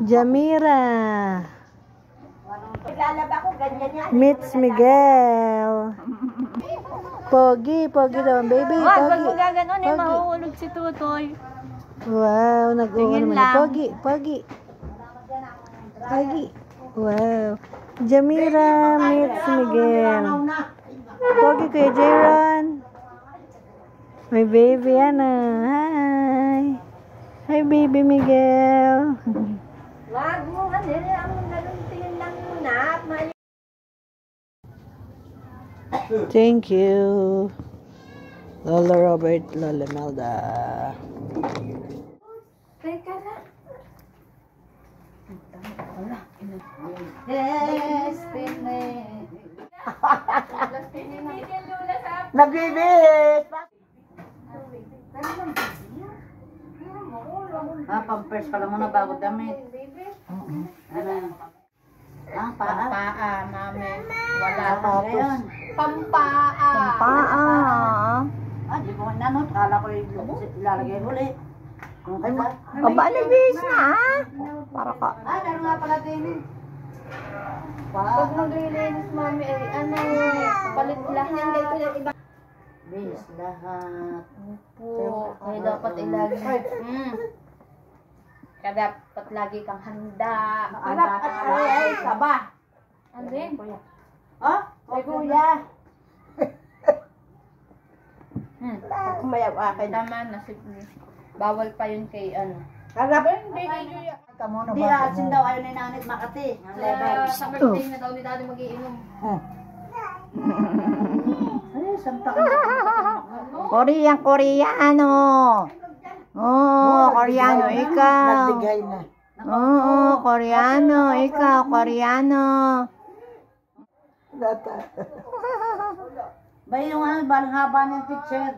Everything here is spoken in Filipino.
Jamira. Meets Miguel. Pogi daw, baby. Wag Pogi. mo gaganon eh, mahuhulog si Tutoy. Wow, nag-uwan naman. lang. Pogi. Wow. Jamira meets Miguel. Pogi Kuya Jaron. My baby Ana. Hi baby Miguel. Wag mo, ang naluntingin lang muna. Thank you. Lola Robert, Lola Melda. Teka na. Nagbibihit! Pampers pala muna bago damit. Ano? Paa? Paa, mami. Wala. Ngayon. Pampaa. Di mo nanot. Kala ko ilalagay ulit. Aba, nabis na para ka. Meron nga pala din eh. Pag naglilinis, mami, palit lahat. Bis lahat. Opo, kaya dapat ilagi. Kaya dapat lagi kang handa. Anak at ay, saba. Ano rin? Oh, may kuya. Kumayaw akin. Tama na, bawal pa yun kay ano. Kagap. Hindi, Di asin daw ayaw ni Nanit Makati. Ang level. Sa birthday na daw ni Daddy mag-iinom. Ay, santa ka. Koreano. Oh, Koreano ikaw. Nagbigay na. Oo, Koreano ikaw, Koreano. Ba yung balang haba ng picture.